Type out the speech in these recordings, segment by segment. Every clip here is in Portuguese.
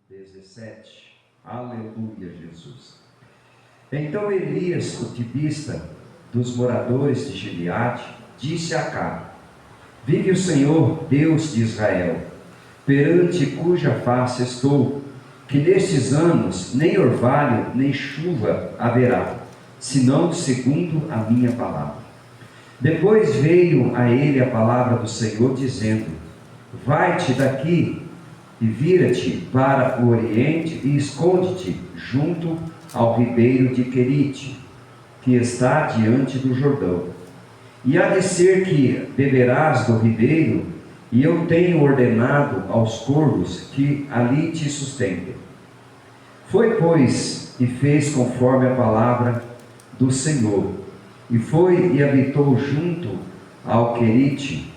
17. Aleluia, Jesus. Então Elias, o tibista dos moradores de Gileade, disse a Acabe: vive o Senhor, Deus de Israel, perante cuja face estou, que nestes anos nem orvalho nem chuva haverá, senão segundo a minha palavra. Depois veio a ele a palavra do Senhor, dizendo: vai-te daqui e vira-te para o oriente e esconde-te junto ao ribeiro de Querite, que está diante do Jordão. E há de ser que beberás do ribeiro, e eu tenho ordenado aos corvos que ali te sustentem. Foi, pois, e fez conforme a palavra do Senhor, e foi e habitou junto ao Querite,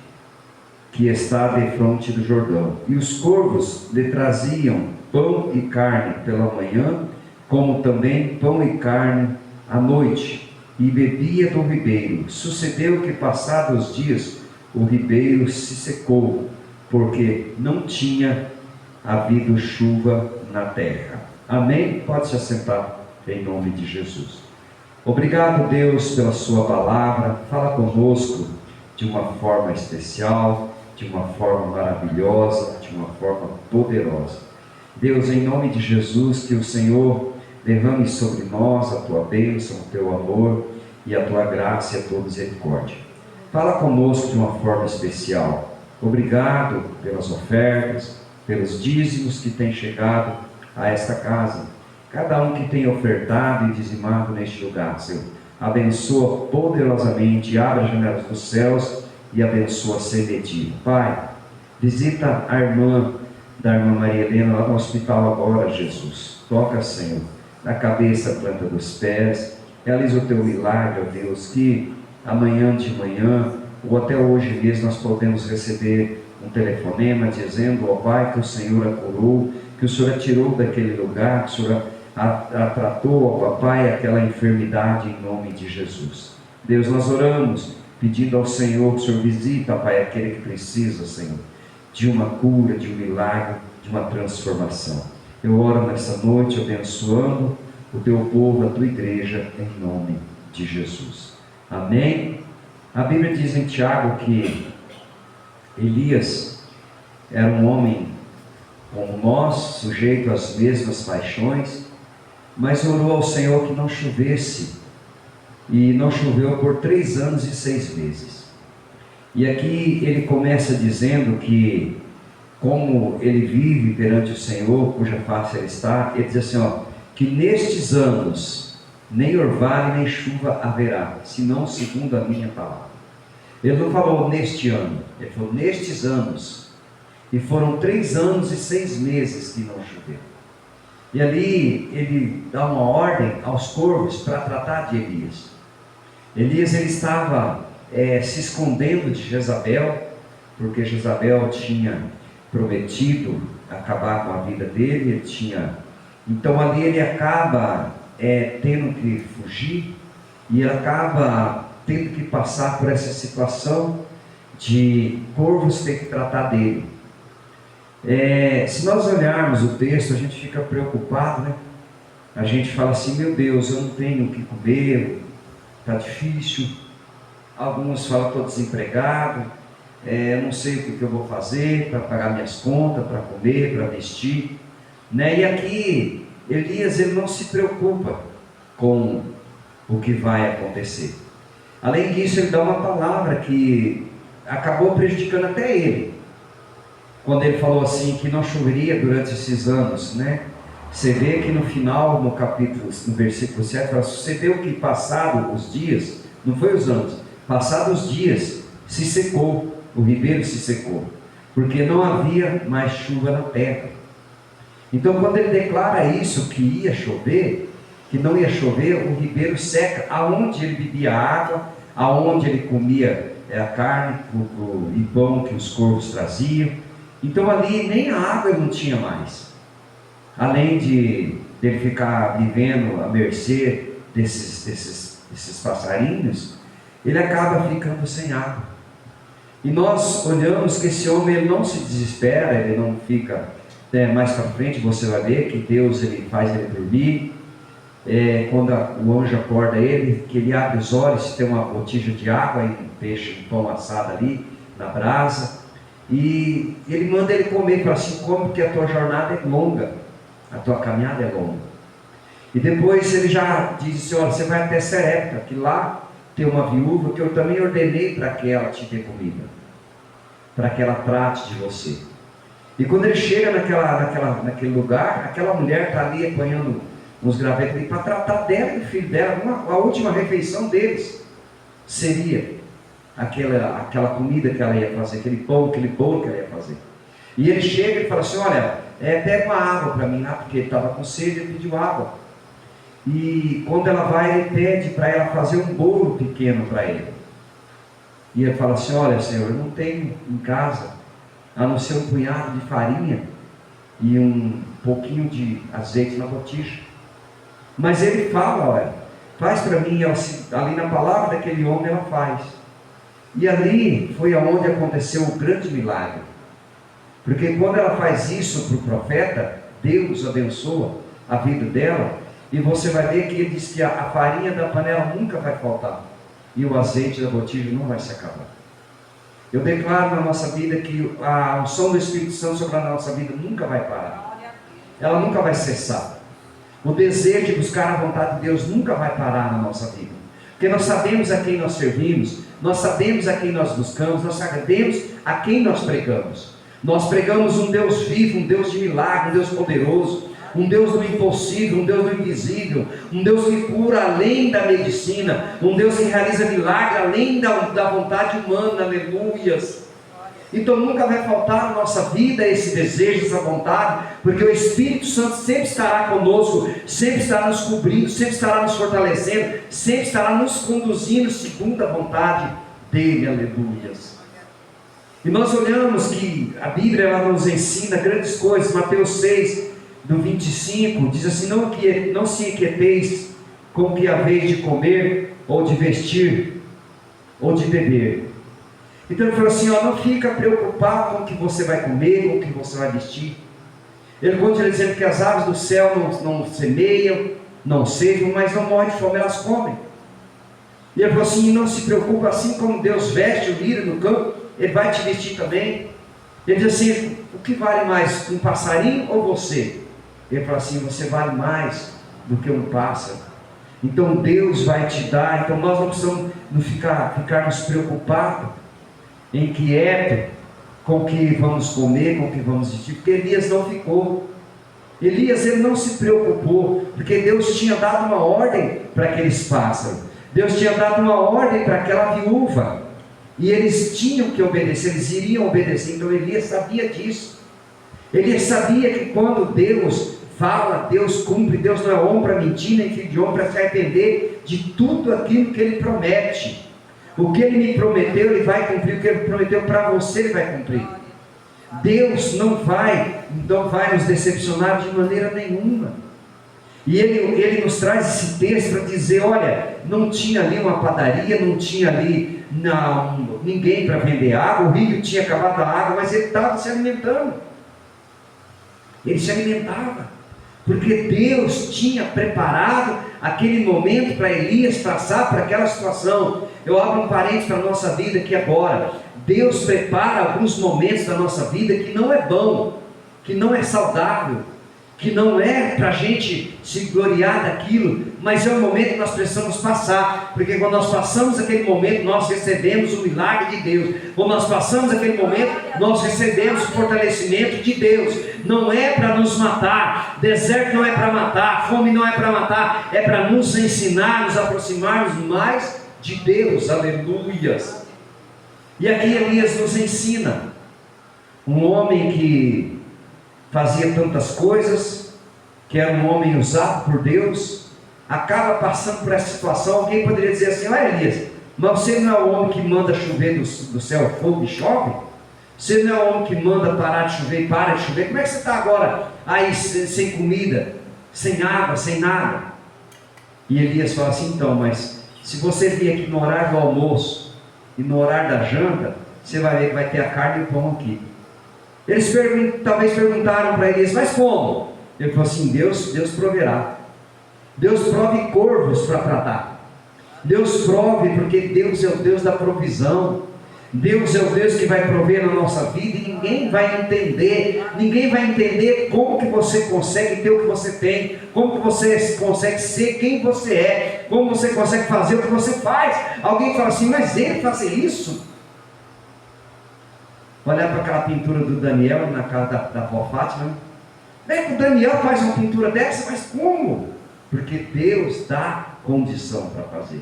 que está defronte do Jordão. E os corvos lhe traziam pão e carne pela manhã, como também pão e carne à noite, e bebia do ribeiro. Sucedeu que, passados os dias, o ribeiro se secou, porque não tinha havido chuva na terra. Amém? Pode se assentar em nome de Jesus. Obrigado, Deus, pela sua palavra. Fala conosco de uma forma especial, de uma forma maravilhosa, de uma forma poderosa. Deus, em nome de Jesus, que o Senhor derrame sobre nós a tua bênção, o teu amor e a tua graça e a tua misericórdia. Fala conosco de uma forma especial. Obrigado pelas ofertas, pelos dízimos que têm chegado a esta casa. Cada um que tem ofertado e dizimado neste lugar, Senhor, abençoa poderosamente, abre as janelas dos céus e abençoa sem medida. Pai, visita a irmã da irmã Maria Helena lá no hospital agora, Jesus. Toca, Senhor, na cabeça, planta dos pés, realiza o teu milagre, ó Deus, que amanhã de manhã, ou até hoje mesmo, nós podemos receber um telefonema dizendo, ó Pai, que o Senhor a curou, que o Senhor a tirou daquele lugar, que o Senhor a tratou, ó Pai, aquela enfermidade em nome de Jesus. Deus, nós oramos, pedindo ao Senhor que o Senhor visita, Pai, aquele que precisa, Senhor, de uma cura, de um milagre, de uma transformação. Eu oro nessa noite abençoando o teu povo, a tua igreja, em nome de Jesus. Amém? A Bíblia diz em Tiago que Elias era um homem como nós, sujeito às mesmas paixões, mas orou ao Senhor que não chovesse, e não choveu por 3 anos e 6 meses. E aqui ele começa dizendo que, como ele vive perante o Senhor, cuja face ele está, ele diz assim, ó, que nestes anos nem orvalho nem chuva haverá, senão segundo a minha palavra. Ele não falou neste ano, ele falou nestes anos. E foram 3 anos e 6 meses que não choveu. E ali ele dá uma ordem aos corvos para tratar de Elias. Elias ele estava se escondendo de Jezabel, porque Jezabel tinha prometido acabar com a vida dele, ele tinha... Então ali ele acaba tendo que fugir, e ele acaba tendo que passar por essa situação de corvos ter que tratar dele. Se nós olharmos o texto, a gente fica preocupado, né? A gente fala assim, meu Deus, eu não tenho o que comer, está difícil. Alguns falam, estou desempregado, não sei o que eu vou fazer para pagar minhas contas, para comer, para vestir, né? E aqui Elias ele não se preocupa com o que vai acontecer. Além disso, ele dá uma palavra que acabou prejudicando até ele, quando ele falou assim que não choveria durante esses anos, né? Você vê que no final, no capítulo, no versículo 7, fala, sucedeu que passados os dias, não foi os anos, passados os dias, se secou, o ribeiro se secou, porque não havia mais chuva na terra. Então quando ele declara isso, que ia chover, que não ia chover, o ribeiro seca, aonde ele bebia água, aonde ele comia a carne e pão que os corvos traziam. Então ali nem a água ele não tinha mais. Além de ele ficar vivendo à mercê desses passarinhos, ele acaba ficando sem água. E nós olhamos que esse homem ele não se desespera, ele não fica mais para frente você vai ver que Deus ele faz ele dormir. Quando o anjo acorda ele, que ele abre os olhos, tem uma botija de água e um peixe, um pão assado ali na brasa, e ele manda ele comer, fala assim: come, porque a tua jornada é longa, a tua caminhada é longa. E depois ele já diz assim: olha, você vai até Serepta, que lá tem uma viúva que eu também ordenei para que ela te dê comida, para que ela trate de você. E quando ele chega naquele lugar, aquela mulher está ali apanhando uns gravetos ali para tratar dela e do filho dela. A última refeição deles seria aquela comida que ela ia fazer, aquele bolo que ela ia fazer. E ele chega e fala assim: olha, pega uma água para mim lá, porque ele estava com sede, ele pediu água. E quando ela vai, ele pede para ela fazer um bolo pequeno para ele. E ele fala assim: olha, Senhor, eu não tenho em casa a não ser um punhado de farinha e um pouquinho de azeite na botija. Mas ele fala: olha, faz para mim. Ali na palavra daquele homem ela faz. E ali foi aonde aconteceu o grande milagre. Porque quando ela faz isso para o profeta, Deus abençoa a vida dela. E você vai ver que ele diz que a farinha da panela nunca vai faltar. E o azeite da botija não vai se acabar. Eu declaro na nossa vida que a unção do Espírito Santo sobre a nossa vida nunca vai parar. Ela nunca vai cessar. O desejo de buscar a vontade de Deus nunca vai parar na nossa vida. Porque nós sabemos a quem nós servimos, nós sabemos a quem nós buscamos, nós sabemos a quem nós pregamos. Nós pregamos um Deus vivo, um Deus de milagre, um Deus poderoso, um Deus do impossível, um Deus do invisível, um Deus que cura além da medicina, um Deus que realiza milagre além da vontade humana. Aleluias. Então nunca vai faltar na nossa vida esse desejo, essa vontade, porque o Espírito Santo sempre estará conosco, sempre estará nos cobrindo, sempre estará nos fortalecendo, sempre estará nos conduzindo segundo a vontade dele. Aleluias. E nós olhamos que a Bíblia ela nos ensina grandes coisas. Mateus 6, do 25, diz assim: não se inquieteis com o que haveis de comer, ou de vestir, ou de beber. Então ele falou assim: não fica preocupado com o que você vai comer, com o que você vai vestir. Ele continua dizendo que as aves do céu não semeiam, não ceifam, mas não morrem de fome, elas comem. E ele falou assim: não se preocupa, assim como Deus veste o lírio no campo, ele vai te vestir também. Ele diz assim: o que vale mais, um passarinho ou você? Ele fala assim: você vale mais do que um pássaro. Então Deus vai te dar. Então nós não precisamos ficarmos preocupados, inquieto com o que vamos comer, com o que vamos vestir, porque Elias não ficou. Elias ele não se preocupou, porque Deus tinha dado uma ordem para aqueles pássaros, Deus tinha dado uma ordem para aquela viúva, e eles tinham que obedecer, eles iriam obedecer. Então Elias sabia disso. Elias sabia que quando Deus fala, Deus cumpre. Deus não é homem para mentir, nem filho de homem para se arrepender de tudo aquilo que Ele promete. O que Ele me prometeu, Ele vai cumprir. O que Ele prometeu para você, Ele vai cumprir. Deus não vai nos decepcionar de maneira nenhuma. E Ele nos traz esse texto para dizer: olha, não tinha ali uma padaria, não tinha ali ninguém para vender água, o rio tinha acabado a água, mas ele estava se alimentando. Ele se alimentava, porque Deus tinha preparado aquele momento para Elias passar por aquela situação. Eu abro um parênteses para a nossa vida aqui agora. Deus prepara alguns momentos da nossa vida que não é bom, que não é saudável, que não é para a gente se gloriar daquilo, mas é um momento que nós precisamos passar, porque quando nós passamos aquele momento, nós recebemos o milagre de Deus. Quando nós passamos aquele momento, nós recebemos o fortalecimento de Deus. Não é para nos matar, deserto não é para matar, fome não é para matar, é para nos ensinar, nos aproximarmos mais de Deus. Aleluias. E aqui Elias nos ensina, um homem que fazia tantas coisas, que era um homem usado por Deus, acaba passando por essa situação. Alguém poderia dizer assim: olha Elias, mas você não é o homem que manda chover do céu fogo e chove? Você não é o homem que manda parar de chover e para de chover? Como é que você está agora aí sem comida, sem água, sem nada? E Elias fala assim: então, mas se você vir aqui no horário do almoço e no horário da janta, você vai ver que vai ter a carne e o pão aqui. Eles talvez perguntaram para Elias: mas como? Ele falou assim: Deus proverá. Deus prove corvos para tratar. Deus prove, porque Deus é o Deus da provisão. Deus é o Deus que vai prover na nossa vida, e ninguém vai entender como que você consegue ter o que você tem, como que você consegue ser quem você é, como você consegue fazer o que você faz. Alguém fala assim: mas ele fazer isso? Olhar para aquela pintura do Daniel na casa da avó Fátima, o Daniel faz uma pintura dessa, mas como? Porque Deus dá condição para fazer.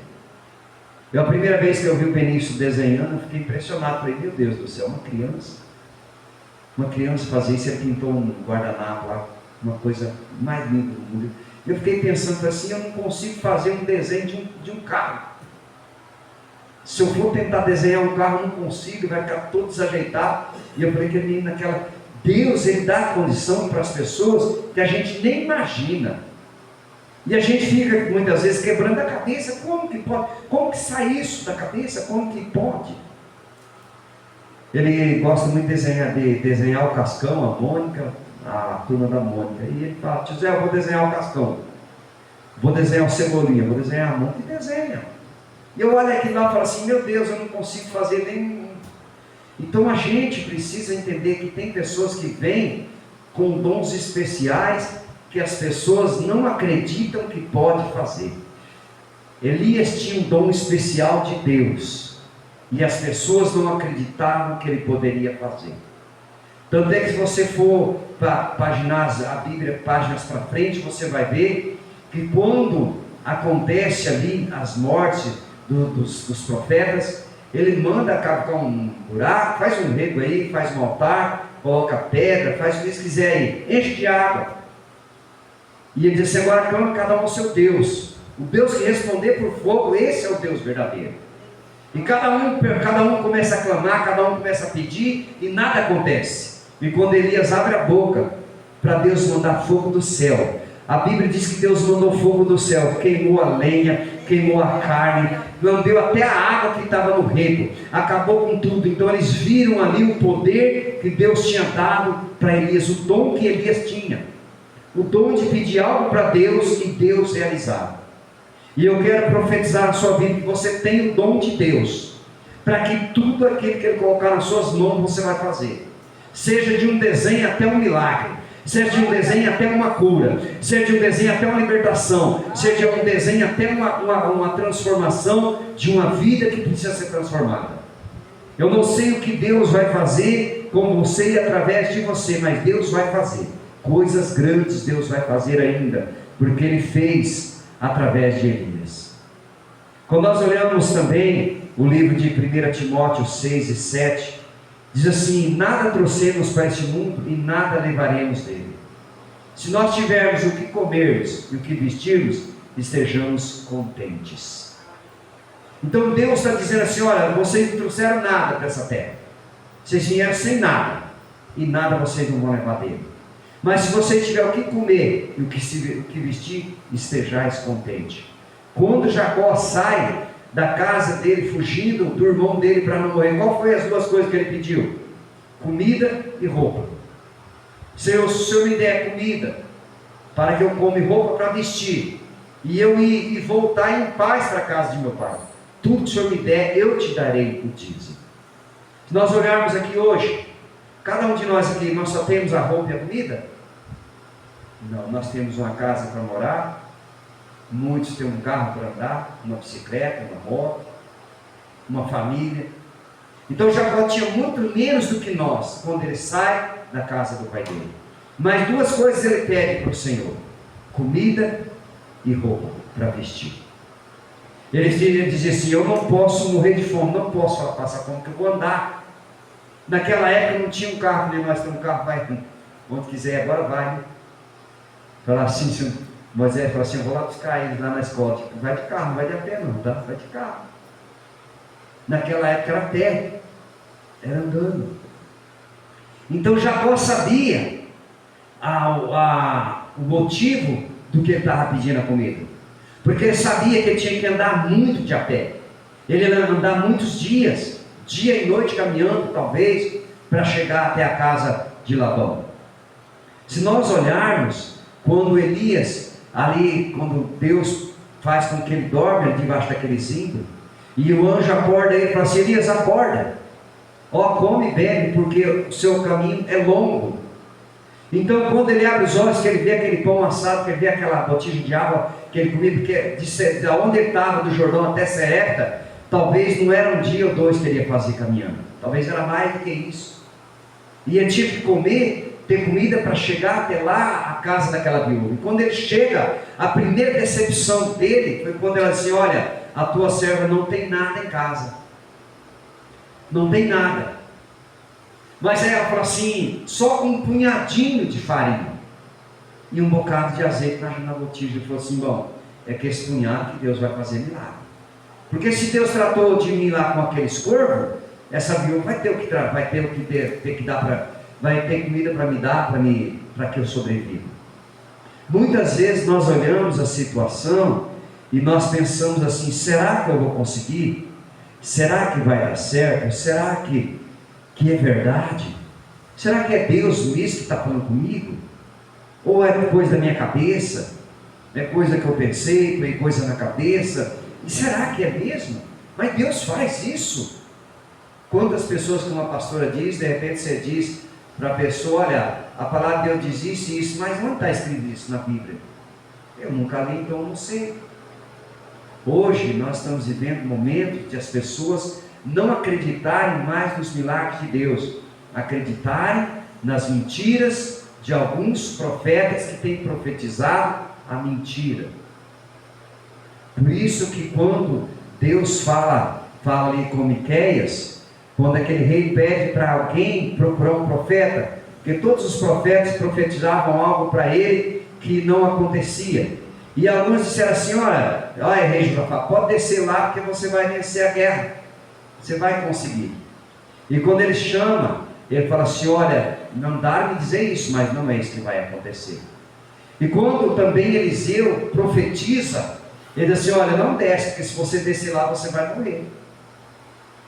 A primeira vez que eu vi o Benício desenhando, eu fiquei impressionado. Falei: meu Deus do céu, uma criança fazer isso. Ele pintou um guardanapo lá, uma coisa mais linda do mundo. Eu fiquei pensando assim: eu não consigo fazer um desenho de um carro. Se eu for tentar desenhar um carro, eu não consigo, vai ficar todo desajeitado. E eu falei que ele, Deus, ele dá condição para as pessoas que a gente nem imagina. E a gente fica muitas vezes quebrando a cabeça: como que pode? Como que sai isso da cabeça? Como que pode? Ele gosta muito de desenhar o Cascão, a Mônica, a turma da Mônica. E ele fala: tio Zé, eu vou desenhar o Cascão, vou desenhar o Cebolinha, vou desenhar a Mônica. E desenha. E eu olho aqui lá e falo assim: meu Deus, eu não consigo fazer nem. Então a gente precisa entender que tem pessoas que vêm com dons especiais, que as pessoas não acreditam que pode fazer. Elias tinha um dom especial de Deus, e as pessoas não acreditavam que ele poderia fazer. Tanto é que, se você for paginar a Bíblia páginas para frente, você vai ver que quando acontece ali as mortes dos profetas, ele manda cavar um buraco, faz um rego aí, faz um altar, coloca pedra, faz o que eles quiserem, enche de água. E ele diz assim: agora clama cada um ao seu Deus. O Deus que responder por fogo, esse é o Deus verdadeiro. E cada um começa a clamar, cada um começa a pedir, e nada acontece. E quando Elias abre a boca para Deus mandar fogo do céu, a Bíblia diz que Deus mandou fogo do céu, queimou a lenha, queimou a carne, lambeu até a água que estava no rego, acabou com tudo. Então eles viram ali o poder que Deus tinha dado para Elias, o dom que Elias tinha, o dom de pedir algo para Deus e Deus realizar. E eu quero profetizar na sua vida que você tem o dom de Deus, para que tudo aquilo que Ele colocar nas suas mãos você vai fazer, seja de um desenho até um milagre, seja de um desenho até uma cura, seja de um desenho até uma libertação, seja de um desenho até uma transformação de uma vida que precisa ser transformada. Eu não sei o que Deus vai fazer com você e através de você, mas Deus vai fazer coisas grandes. Deus vai fazer ainda, porque Ele fez através de Elias. Quando nós olhamos também o livro de 1 Timóteo 6 e 7, diz assim: nada trouxemos para este mundo e nada levaremos dele. Se nós tivermos o que comermos e o que vestirmos, estejamos contentes. Então Deus está dizendo assim: olha, vocês não trouxeram nada para essa terra, vocês vieram sem nada, e nada vocês não vão levar dele. Mas se você tiver o que comer e o que vestir, estejais contente. Quando Jacó sai da casa dele, fugindo do irmão dele para não morrer, qual foi as duas coisas que ele pediu? Comida e roupa. Senhor, se o Senhor me der comida para que eu coma, e roupa para vestir, e eu ir e voltar em paz para a casa de meu pai, tudo que o Senhor me der, eu te darei o dízimo. Se nós olharmos aqui hoje, cada um de nós aqui, nós só temos a roupa e a comida? Não, nós temos uma casa para morar, muitos têm um carro para andar, uma bicicleta, uma moto, uma família. Então Jacó tinha muito menos do que nós, quando ele sai da casa do pai dele. Mas duas coisas ele pede para o Senhor: comida e roupa para vestir. Ele dizia assim: eu não posso morrer de fome, não posso passar fome, porque eu vou andar. Naquela época não tinha um carro, nem nós temos um carro, vai onde quiser, agora vai. Falar assim, Moisés falou assim: eu vou lá buscar eles lá na escola. Tipo, vai de carro, não vai de a pé não, tá? Vai de carro. Naquela época era pé, era andando. Então Jacó sabia o motivo do que ele estava pedindo a comida, porque ele sabia que ele tinha que andar muito de a pé. Ele ia andar muitos dias, dia e noite caminhando, talvez, para chegar até a casa de Labão. Se nós olharmos, quando Elias, ali, quando Deus faz com que ele dorme debaixo daquele zimbro, e o anjo acorda ele e fala assim: Elias, acorda, ó, come e bebe, porque o seu caminho é longo. Então, quando ele abre os olhos, que ele vê aquele pão assado, que ele vê aquela botija de água que ele comia, porque de onde ele estava, do Jordão até Serepta, talvez não era um dia ou dois que ele ia fazer caminhando, talvez era mais do que isso. E ele tinha que comer, ter comida para chegar até lá, a casa daquela viúva. E quando ele chega, a primeira decepção dele foi quando ela disse: olha, a tua serva não tem nada em casa, não tem nada. Mas aí ela falou assim: só um punhadinho de farinha e um bocado de azeite na botija. Ele falou assim: bom, é que esse punhado que Deus vai fazer milagre, porque se Deus tratou de mim lá com aqueles corvos, essa viúva vai ter o que dar para, vai ter comida para me dar, para que eu sobreviva. Muitas vezes nós olhamos a situação e nós pensamos assim: será que eu vou conseguir? Será que vai dar certo? Será que é verdade? Será que é Deus mesmo que está falando comigo? Ou é coisa da minha cabeça? É coisa que eu pensei, tem coisa na cabeça? E será que é mesmo? Mas Deus faz isso. Quantas pessoas, como a pastora diz, de repente você diz para a pessoa: olha, a palavra de Deus diz isso e isso, mas não está escrito isso na Bíblia. Eu nunca li, então não sei. Hoje nós estamos vivendo um momento de as pessoas não acreditarem mais nos milagres de Deus, acreditarem nas mentiras de alguns profetas que têm profetizado a mentira. Por isso que quando Deus fala ali com Miqueias, quando aquele rei pede para alguém procurar um profeta, porque todos os profetas profetizavam algo para ele que não acontecia, e alguns disseram assim: olha rei Josafá, pode descer lá, porque você vai vencer a guerra, você vai conseguir. E quando ele chama, ele fala assim: olha, não dá me dizer isso, mas não é isso que vai acontecer. E quando também Eliseu profetiza, ele diz assim: olha, não desce, porque se você descer lá, você vai morrer.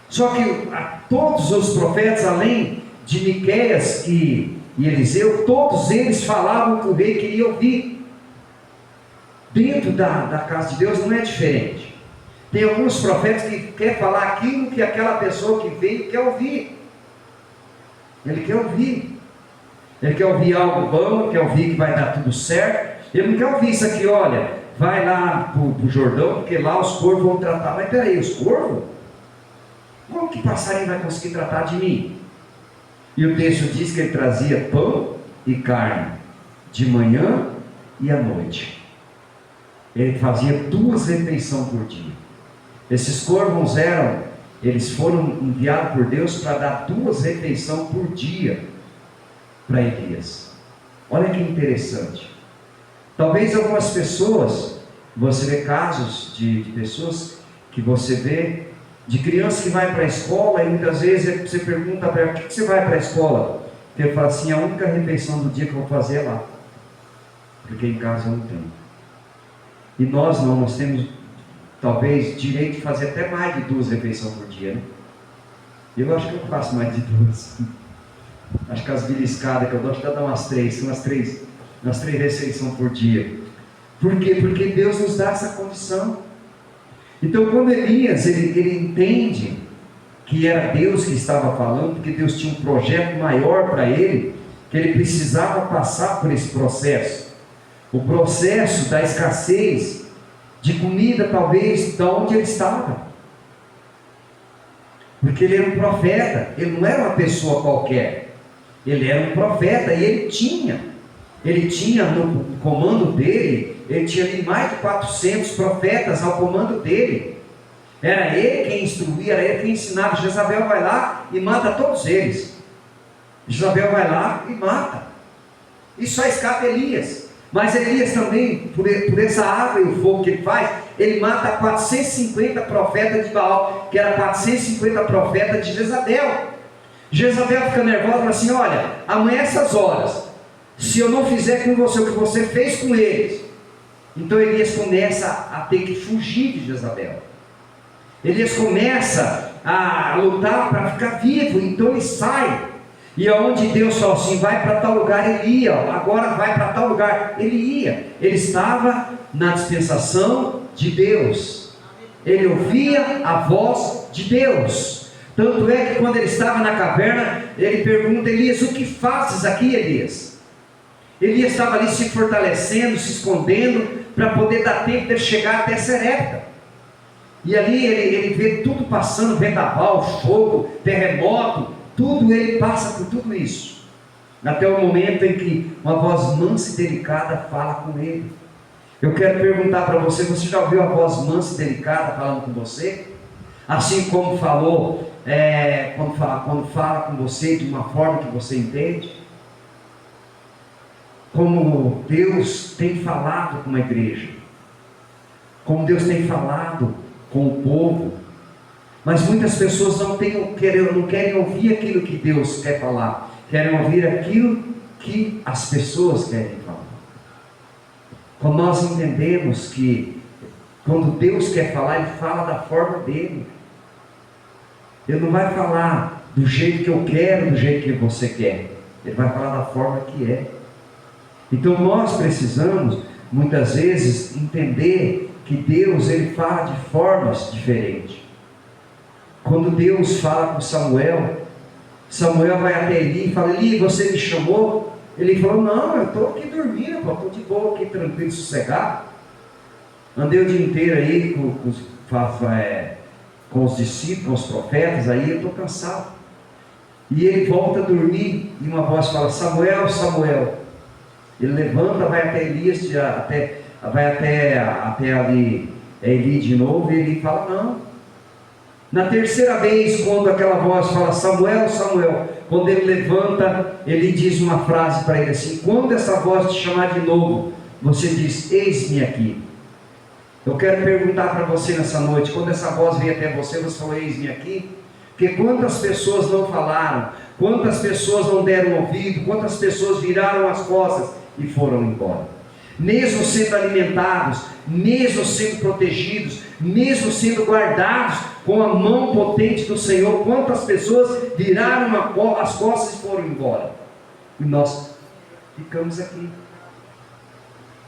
Só que todos os profetas, além de Miqueias e Eliseu, todos eles falavam que o rei queria ouvir. Dentro da casa de Deus não é diferente. Tem alguns profetas que querem falar aquilo que aquela pessoa que veio quer ouvir. Ele quer ouvir. Ele quer ouvir algo bom, quer ouvir que vai dar tudo certo. Ele não quer ouvir isso aqui: olha, vai lá para o Jordão, porque lá os corvos vão tratar. Mas peraí, os corvos? Como que passarinho vai conseguir tratar de mim? E o texto diz que ele trazia pão e carne de manhã e à noite. Ele fazia 2 refeições por dia. Esses corvos eles foram enviados por Deus para dar 2 refeições por dia para Elias. Olha que interessante. Talvez algumas pessoas, você vê casos de pessoas que você vê, de criança que vai para a escola, e muitas vezes você pergunta para ela: por que você vai para a escola? Ele fala assim: a única refeição do dia que eu vou fazer é lá, porque em casa eu não tenho. E nós não, nós temos talvez direito de fazer até mais de 2 refeições por dia, né? Eu acho que eu faço mais de 2. Acho que as beliscadas que eu dou, acho que dá umas 3, são umas 3 refeições por dia. Por quê? Porque Deus nos dá essa condição. Então, quando Elias ele entende que era Deus que estava falando, porque Deus tinha um projeto maior para ele, que ele precisava passar por esse processo. O processo da escassez de comida, talvez, de onde ele estava. Porque ele era um profeta, ele não era uma pessoa qualquer. Ele era um profeta e ele tinha no comando dele, ele tinha ali mais de 400 profetas ao comando dele. Era ele quem instruía, era ele quem ensinava. Jezabel vai lá e mata todos eles. Jezabel vai lá e mata. E só escapa Elias. Mas Elias também, por essa água e o fogo que ele faz, ele mata 450 profetas de Baal, que era 450 profetas de Jezabel. Jezabel fica nervosa e fala assim: olha, amanhã essas horas, se eu não fizer com você o que você fez com eles. Então Elias começa a ter que fugir de Jezabel. Elias começa a lutar para ficar vivo, então ele sai. E aonde Deus falou assim, vai para tal lugar, ele ia. Agora vai para tal lugar, ele ia. Ele estava na dispensação de Deus. Ele ouvia a voz de Deus. Tanto é que quando ele estava na caverna, ele pergunta: Elias, o que fazes aqui, Elias? Elias estava ali se fortalecendo, se escondendo, para poder dar tempo de ele chegar até Serepta. E ali ele vê tudo passando, vendaval, fogo, terremoto, tudo, ele passa por tudo isso. Até o momento em que uma voz mansa e delicada fala com ele. Eu quero perguntar para você, você já ouviu a voz mansa e delicada falando com você? Assim como falou, quando fala com você de uma forma que você entende? Como Deus tem falado com a igreja, como Deus tem falado com o povo, mas muitas pessoas não querem ouvir aquilo que Deus quer falar, querem ouvir aquilo que as pessoas querem falar. Quando nós entendemos que quando Deus quer falar, Ele fala da forma dele. Ele não vai falar do jeito que eu quero, do jeito que você quer. Ele vai falar da forma que é. Então nós precisamos, muitas vezes, entender que Deus, Ele fala de formas diferentes. Quando Deus fala com Samuel, Samuel vai até Eli e fala: Eli, você me chamou? Ele falou: não, eu estou aqui dormindo, estou de boa aqui, tranquilo, sossegado. Andei o dia inteiro aí com os discípulos, com os profetas, aí eu estou cansado. E ele volta a dormir, e uma voz fala: Samuel, Samuel. Ele levanta, vai até Elias, vai até ali, Eli de novo, e ele fala: não. Na terceira vez, quando aquela voz fala: Samuel, Samuel, quando ele levanta, ele diz uma frase para ele assim: quando essa voz te chamar de novo, você diz: eis-me aqui. Eu quero perguntar para você nessa noite, quando essa voz veio até você, você falou: eis-me aqui? Porque quantas pessoas não falaram, quantas pessoas não deram ouvido, quantas pessoas viraram as costas e foram embora, mesmo sendo alimentados, mesmo sendo protegidos, mesmo sendo guardados com a mão potente do Senhor, quantas pessoas viraram as costas e foram embora, e nós ficamos aqui.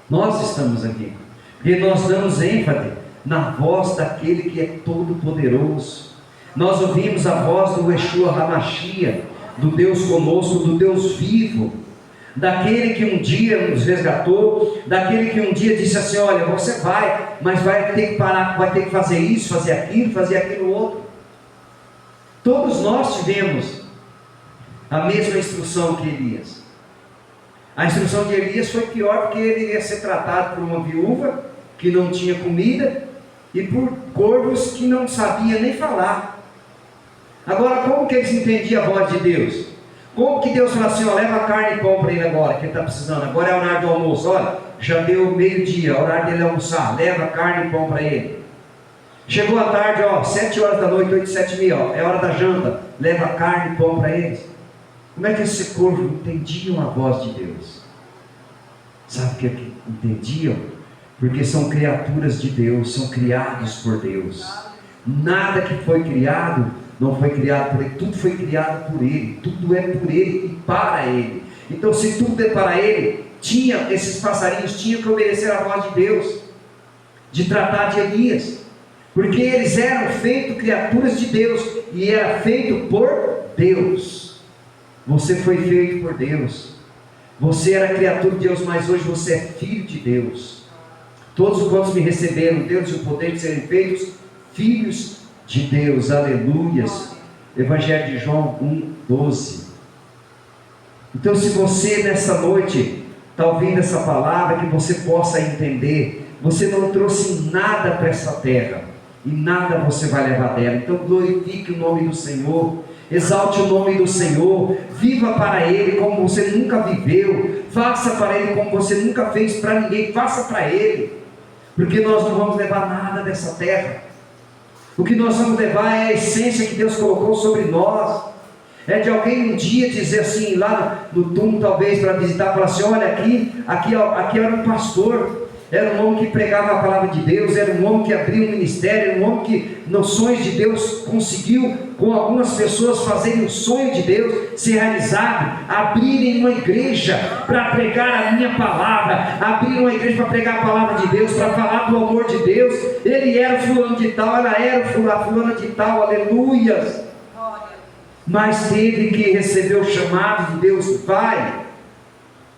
Nós estamos aqui, porque nós damos ênfase na voz daquele que é todo poderoso. Nós ouvimos a voz do Yeshua HaMashiach, do Deus conosco, do Deus vivo, daquele que um dia nos resgatou, daquele que um dia disse assim: olha, você vai, mas vai ter que parar, vai ter que fazer isso, fazer aquilo outro. Todos nós tivemos a mesma instrução que Elias. A instrução de Elias foi pior, porque ele ia ser tratado por uma viúva que não tinha comida e por corvos que não sabiam nem falar. Agora, como que eles entendiam a voz de Deus? Como que Deus falou assim: ó, leva carne e pão para ele agora, que ele está precisando, agora é o horário do almoço, olha, já deu meio-dia, é o horário dele almoçar, leva carne e pão para ele. Chegou a tarde, 7 horas da noite, 8, 7 mil, é hora da janta, leva carne e pão para eles. Como é que esse povo entendiam a voz de Deus? Sabe o que entendiam? Porque são criaturas de Deus, são criados por Deus. Nada que foi criado não foi criado por Ele, tudo foi criado por Ele, tudo é por Ele e para Ele. Então, se tudo é para Ele, esses passarinhos tinham que obedecer à voz de Deus, de tratar de Elias, porque eles eram feitos criaturas de Deus, e era feito por Deus. Você foi feito por Deus, você era criatura de Deus, mas hoje você é filho de Deus. Todos quantos me receberam, Deus e o poder de serem feitos filhos de Deus, aleluias. Evangelho de João 1:12. Então, se você nessa noite está ouvindo essa palavra, que você possa entender, você não trouxe nada para essa terra, e nada você vai levar dela. Então glorifique o nome do Senhor, exalte o nome do Senhor, viva para Ele como você nunca viveu, faça para Ele como você nunca fez para ninguém, faça para Ele, porque nós não vamos levar nada dessa terra. O que nós vamos levar é a essência que Deus colocou sobre nós. É de alguém um dia dizer assim, lá no túmulo talvez, para visitar, falar assim: olha, aqui era um pastor, era um homem que pregava a palavra de Deus, era um homem que abriu um ministério, era um homem que, nos sonhos de Deus, conseguiu com algumas pessoas fazerem o sonho de Deus ser realizado, abrirem uma igreja para pregar a minha palavra, abrir uma igreja para pregar a palavra de Deus, para falar do amor de Deus. Ele era o fulano de tal, ela era a fulana de tal, aleluias. Mas teve que receber o chamado de Deus: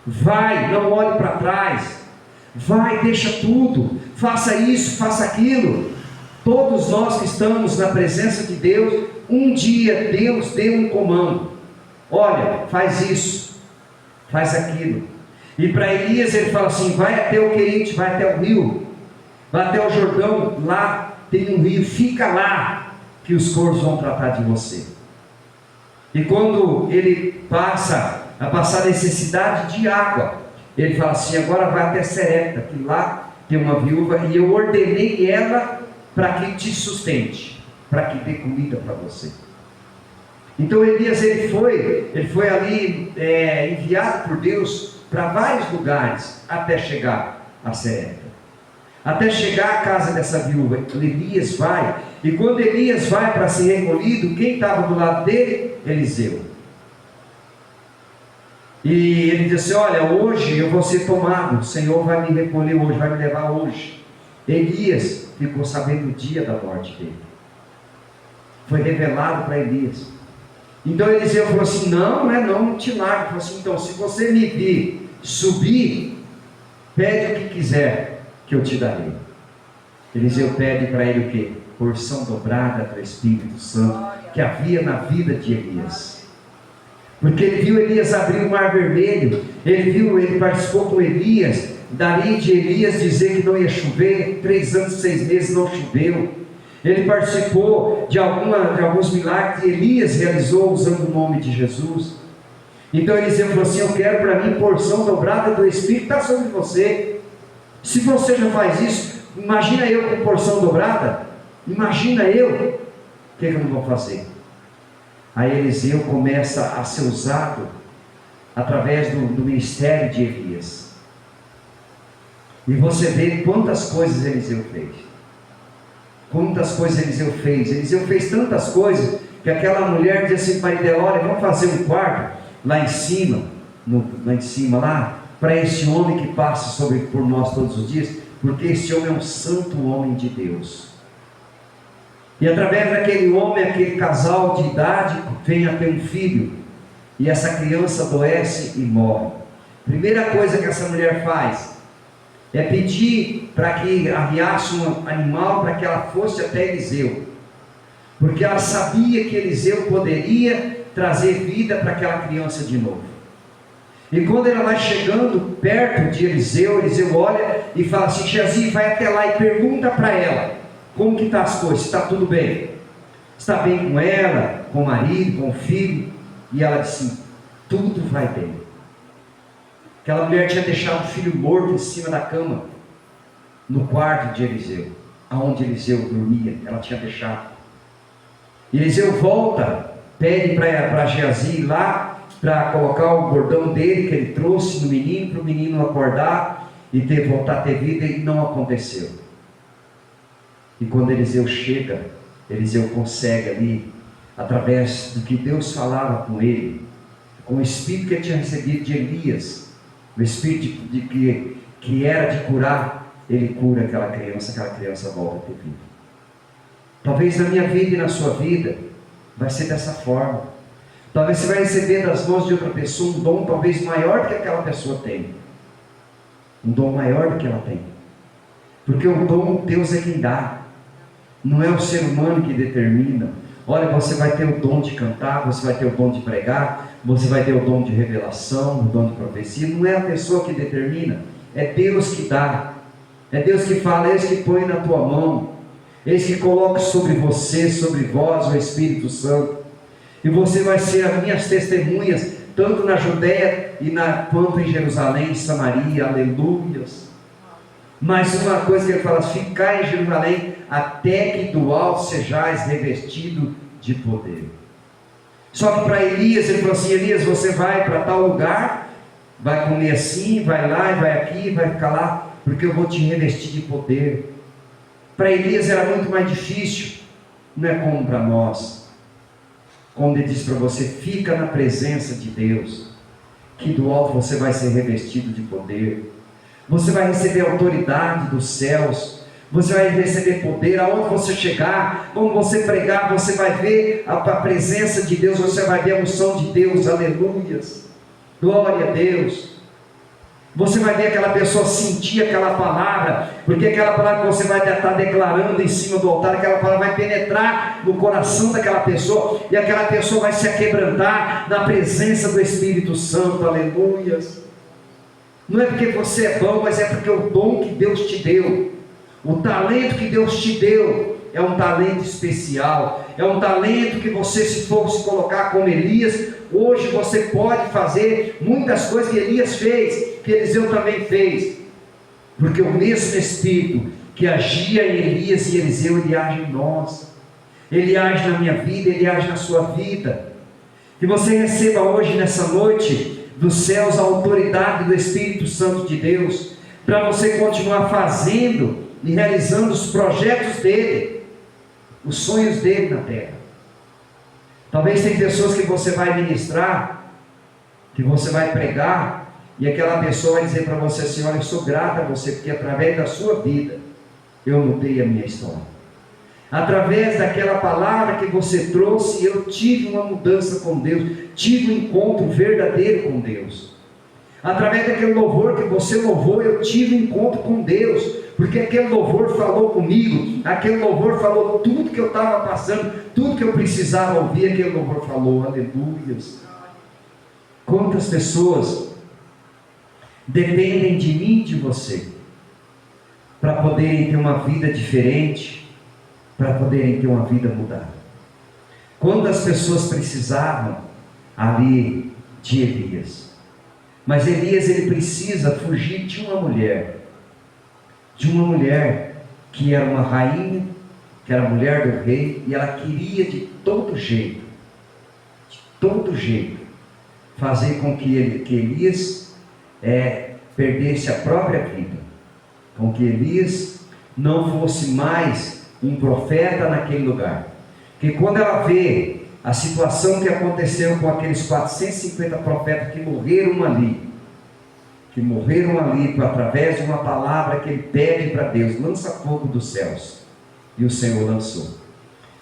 vai, não olhe para trás, vai, deixa tudo, faça isso, faça aquilo. Todos nós que estamos na presença de Deus, um dia Deus deu um comando: olha, faz isso, faz aquilo. E para Elias ele fala assim: vai até o Querite, vai até o rio, vai até o Jordão, lá tem um rio, fica lá, que os corvos vão tratar de você. E quando ele passa a passar necessidade de água, ele fala assim: agora vai até Serepta, que lá tem uma viúva, e eu ordenei ela para que te sustente, para que dê comida para você. Então Elias ele foi ali enviado por Deus para vários lugares, até chegar a Serepta, até chegar à casa dessa viúva. Elias vai, e quando Elias vai para ser recolhido, quem estava do lado dele? Eliseu. E ele disse: olha, hoje eu vou ser tomado, o Senhor vai me recolher hoje, vai me levar hoje. Elias ficou sabendo o dia da morte dele, foi revelado para Elias. Então Eliseu falou assim: não te largo. Ele falou assim: então, se você me vir subir, pede o que quiser, que eu te darei. Eliseu pede para ele o quê? Porção dobrada do Espírito Santo que havia na vida de Elias. Porque ele viu Elias abrir o mar vermelho, ele participou com Elias, dali de Elias dizer que não ia chover, 3 anos e 6 meses não choveu. Ele participou de alguns milagres que Elias realizou usando o nome de Jesus. Então Eliseu falou assim: eu quero para mim porção dobrada do Espírito, está sobre você. Se você já faz isso, imagina eu com porção dobrada, imagina eu, o que eu não vou fazer? Aí Eliseu começa a ser usado através do ministério de Elias. E você vê quantas coisas Eliseu fez. Quantas coisas Eliseu fez. Eliseu fez tantas coisas que aquela mulher disse assim para ele: olha, vamos fazer um quarto lá em cima, para esse homem que passa por nós todos os dias, porque esse homem é um santo homem de Deus. E através daquele homem, aquele casal de idade vem a ter um filho, e essa criança adoece e morre. Primeira coisa que essa mulher faz é pedir para que arriasse um animal para que ela fosse até Eliseu, porque ela sabia que Eliseu poderia trazer vida para aquela criança de novo. E quando ela vai chegando perto de Eliseu, Eliseu olha e fala assim: Geazi, vai até lá e pergunta para ela como que está as coisas, está tudo bem? Está bem com ela, com o marido, com o filho? E ela disse: tudo vai bem. Aquela mulher tinha deixado o filho morto em cima da cama, no quarto de Eliseu, aonde Eliseu dormia, ela tinha deixado. Eliseu volta, pede para Geazi ir lá, para colocar o bordão dele que ele trouxe no menino, para o menino acordar e voltar a ter vida, e não aconteceu. E quando Eliseu chega, Eliseu consegue ali, através do que Deus falava com ele, com o espírito que ele tinha recebido de Elias, o espírito que era de curar, ele cura aquela criança volta a ter vida. Talvez na minha vida e na sua vida, vai ser dessa forma. Talvez você vai receber das mãos de outra pessoa um dom talvez maior do que aquela pessoa tem. Um dom maior do que ela tem. Porque o dom, Deus é quem dá. Não é o ser humano que determina. Olha, você vai ter o dom de cantar, você vai ter o dom de pregar, você vai ter o dom de revelação, o dom de profecia. Não é a pessoa que determina, é Deus que dá. É Deus que fala: eis que põe na tua mão, eis que coloca sobre você, sobre vós, o Espírito Santo. E você vai ser as minhas testemunhas, tanto na Judéia quanto em Jerusalém, em Samaria, aleluias. Mas uma coisa que ele fala: ficai em Jerusalém, até que do alto sejais revestido de poder. Só que para Elias, ele falou assim: Elias, você vai para tal lugar, vai comer assim, vai lá e vai aqui, vai ficar lá. porque eu vou te revestir de poder. Para Elias era muito mais difícil, não é como para nós. Quando ele diz para você, fica na presença de Deus, que do alto você vai ser revestido de poder, você vai receber autoridade dos céus, você vai receber poder. Aonde você chegar, quando você pregar, você vai ver a presença de Deus, você vai ver a unção de Deus, aleluias, glória a Deus. Você vai ver aquela pessoa sentir aquela palavra, porque aquela palavra que você vai estar declarando em cima do altar, aquela palavra vai penetrar no coração daquela pessoa, e aquela pessoa vai se aquebrantar na presença do Espírito Santo, aleluias. Não é porque você é bom, mas é porque o dom que Deus te deu, o talento que Deus te deu, é um talento especial, é um talento que você, se for se colocar como Elias, hoje você pode fazer muitas coisas que Elias fez, que Eliseu também fez, porque o mesmo Espírito que agia em Elias e Eliseu, ele age em nós, ele age na minha vida, ele age na sua vida. Que você receba hoje, nessa noite, dos céus, a autoridade do Espírito Santo de Deus, para você continuar fazendo e realizando os projetos dele, os sonhos dele na terra. Talvez tem pessoas que você vai ministrar, que você vai pregar, e aquela pessoa vai dizer para você assim: olha, eu sou grata a você, porque através da sua vida eu mudei a minha história. Através daquela palavra que você trouxe, eu tive uma mudança com Deus, tive um encontro verdadeiro com Deus. Através daquele louvor que você louvou, eu tive um encontro com Deus, porque aquele louvor falou comigo, aquele louvor falou tudo que eu estava passando, tudo que eu precisava ouvir, aquele louvor falou, aleluias. Quantas pessoas dependem de mim e de você, para poderem ter uma vida diferente, para poderem ter uma vida mudada. Quantas pessoas precisavam ali de Elias, mas Elias, ele precisa fugir de uma mulher que era uma rainha, que era a mulher do rei, e ela queria de todo jeito, fazer com que Elias perdesse a própria vida, com que Elias não fosse mais um profeta naquele lugar. Porque quando ela vê a situação que aconteceu com aqueles 450 profetas que morreram ali através de uma palavra que ele pede para Deus: lança fogo dos céus, e o Senhor lançou,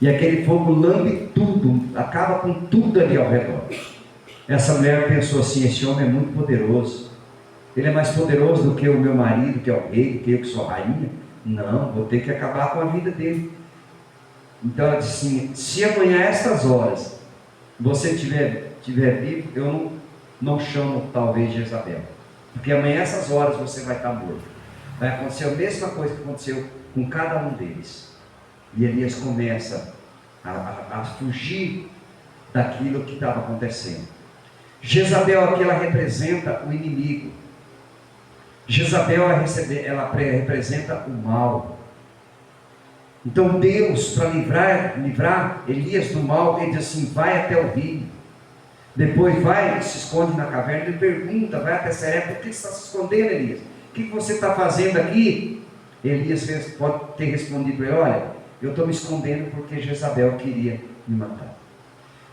e aquele fogo lambe tudo, acaba com tudo ali ao redor. Essa mulher pensou assim: esse homem é muito poderoso, ele é mais poderoso do que o meu marido, que é o rei, do que eu que sou a rainha. Não, vou ter que acabar com a vida dele. Então ela disse assim: se amanhã a estas horas você estiver vivo, eu não chamo talvez Jezabel, porque amanhã a essas horas você vai estar morto. Vai acontecer a mesma coisa que aconteceu com cada um deles. E Elias começa a fugir daquilo que estava acontecendo. Jezabel aqui, ela representa o inimigo. Jezabel, ela representa o mal. Então Deus, para livrar Elias do mal, ele diz assim: vai até o rio, depois vai, se esconde na caverna. Ele pergunta, vai até Serepta: por que você está se escondendo, Elias? O que você está fazendo aqui? Elias pode ter respondido para ele: olha, eu estou me escondendo porque Jezabel queria me matar.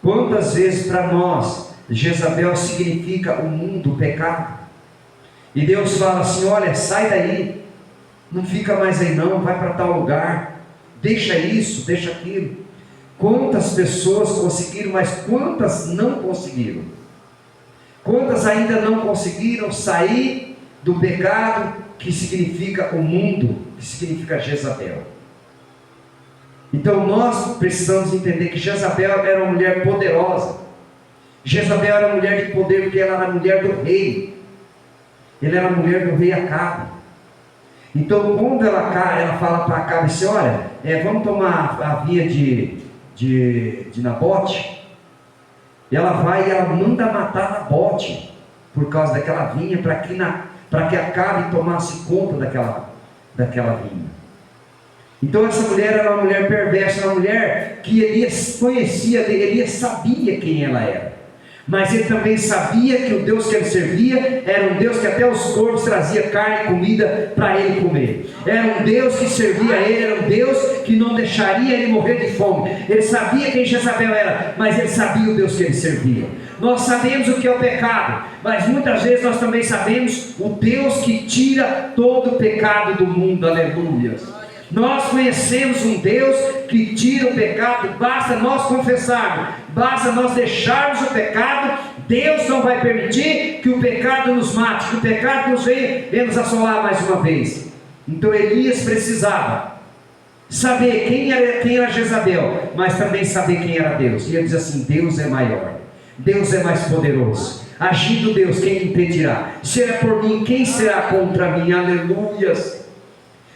Quantas vezes para nós Jezabel significa o mundo, o pecado, e Deus fala assim: olha, sai daí, não fica mais aí não, vai para tal lugar, deixa isso, deixa aquilo. Quantas pessoas conseguiram, mas quantas não conseguiram? Quantas ainda não conseguiram sair do pecado que significa o mundo, que significa Jezabel? Então nós precisamos entender que Jezabel era uma mulher poderosa. Jezabel era uma mulher de poder, porque ela era a mulher do rei. Ela era a mulher do rei Acabe. Então quando ela fala para Acabe assim: olha, vamos tomar a vinha de Nabote. E ela vai e ela manda matar Nabote por causa daquela vinha, para que Acabe tomasse conta daquela vinha. Então essa mulher era uma mulher perversa, uma mulher que Elias conhecia, Elias sabia quem ela era. Mas ele também sabia que o Deus que ele servia era um Deus que até os corvos trazia carne e comida para ele comer. Era um Deus que servia a ele, era um Deus que não deixaria ele morrer de fome. Ele sabia quem Jezabel era, mas ele sabia o Deus que ele servia. Nós sabemos o que é o pecado, mas muitas vezes nós também sabemos o Deus que tira todo o pecado do mundo. Aleluia. Nós conhecemos um Deus que tira o pecado. Basta nós confessarmos, basta nós deixarmos o pecado. Deus não vai permitir que o pecado nos mate, que o pecado nos venha nos assolar mais uma vez. Então Elias precisava saber quem era Jezabel, mas também saber quem era Deus. E ele diz assim: Deus é maior, Deus é mais poderoso. Agindo Deus, quem impedirá? Se é por mim, quem será contra mim? Aleluias.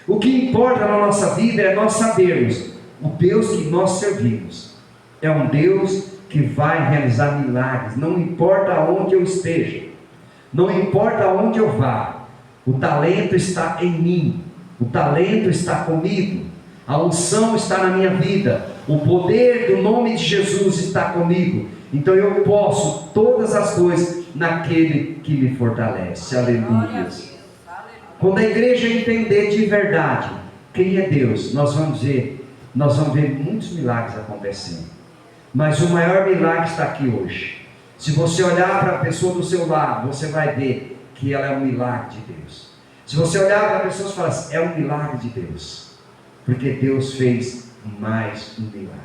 O que importa na nossa vida é nós sabermos o Deus que nós servimos é um Deus que vai realizar milagres. Não importa aonde eu esteja, não importa aonde eu vá, o talento está em mim, o talento está comigo, a unção está na minha vida, o poder do nome de Jesus está comigo. Então eu posso todas as coisas naquele que me fortalece. Aleluia. Quando a igreja entender de verdade quem é Deus, nós vamos ver muitos milagres acontecendo. Mas o maior milagre está aqui hoje. Se você olhar para a pessoa do seu lado, você vai ver que ela é um milagre de Deus. Se você olhar para a pessoa e falar assim, é um milagre de Deus, porque Deus fez mais um milagre.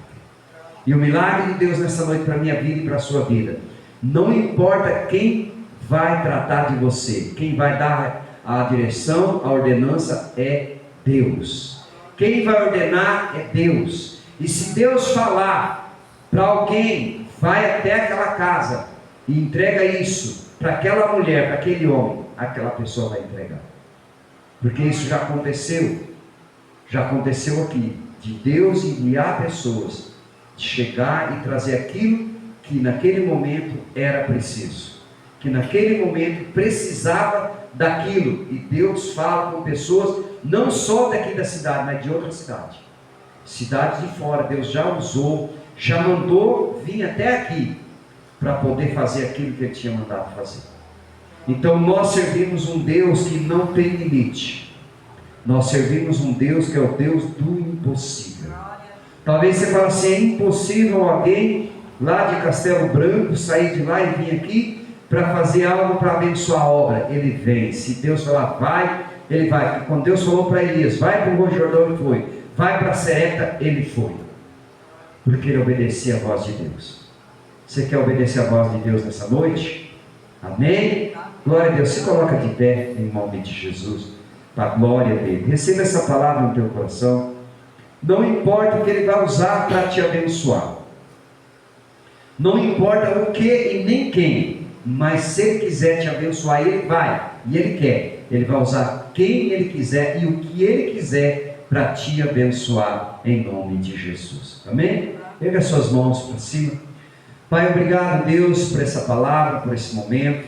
E o milagre de Deus nessa noite para a minha vida e para a sua vida, não importa quem vai tratar de você, quem vai dar a direção, a ordenança é Deus. Quem vai ordenar é Deus. E se Deus falar para alguém, vai até aquela casa e entrega isso para aquela mulher, para aquele homem, aquela pessoa vai entregar. Porque isso já aconteceu aqui, de Deus enviar pessoas, de chegar e trazer aquilo que naquele momento era preciso, que naquele momento precisava daquilo. E Deus fala com pessoas não só daqui da cidade, mas de outra cidade, cidades de fora. Deus já usou, já mandou vir até aqui para poder fazer aquilo que Ele tinha mandado fazer. Então nós servimos um Deus que não tem limite. Nós servimos um Deus que é o Deus do impossível. Talvez você fale assim, é impossível alguém lá de Castelo Branco sair de lá e vir aqui para fazer algo para abençoar a obra. Ele vem. Se Deus falar vai, ele vai. Quando Deus falou para Elias, vai para o Rio Jordão, ele foi. Vai para Serepta, ele foi. Porque ele obedecia a voz de Deus. Você quer obedecer a voz de Deus nessa noite? Amém? Glória a Deus. Se coloca de pé em nome de Jesus, para a glória dele. Receba essa palavra no teu coração. Não importa o que ele vai usar para te abençoar. Não importa o que e nem quem. Mas se ele quiser te abençoar, ele vai. E ele quer. Ele vai usar quem ele quiser e o que ele quiser para te abençoar em nome de Jesus. Amém? Pega as suas mãos para cima. Pai, obrigado, Deus, por essa palavra, por esse momento.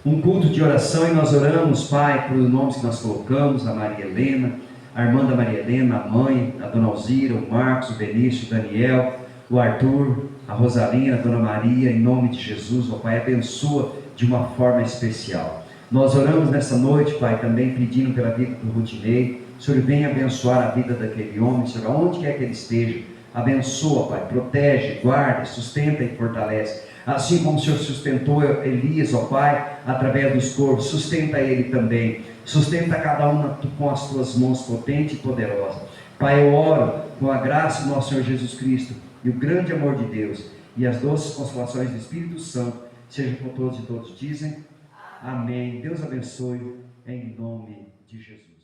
Um culto de oração, e nós oramos, Pai, por nomes que nós colocamos, a Maria Helena, a irmã da Maria Helena, a mãe, a dona Alzira, o Marcos, o Benício, o Daniel, o Arthur, a Rosalina, a dona Maria, em nome de Jesus, ó Pai, abençoa de uma forma especial. Nós oramos nessa noite, Pai, também pedindo pela vida do Rudinei. O Senhor venha abençoar a vida daquele homem, Senhor, aonde quer que ele esteja. Abençoa, Pai, protege, guarda, sustenta e fortalece. Assim como o Senhor sustentou Elias, ó Pai, através dos corvos, sustenta ele também. Sustenta cada um com as tuas mãos potentes e poderosas. Pai, eu oro com a graça do nosso Senhor Jesus Cristo e o grande amor de Deus e as doces consolações do Espírito Santo sejam com todos e todos dizem amém. Deus abençoe em nome de Jesus.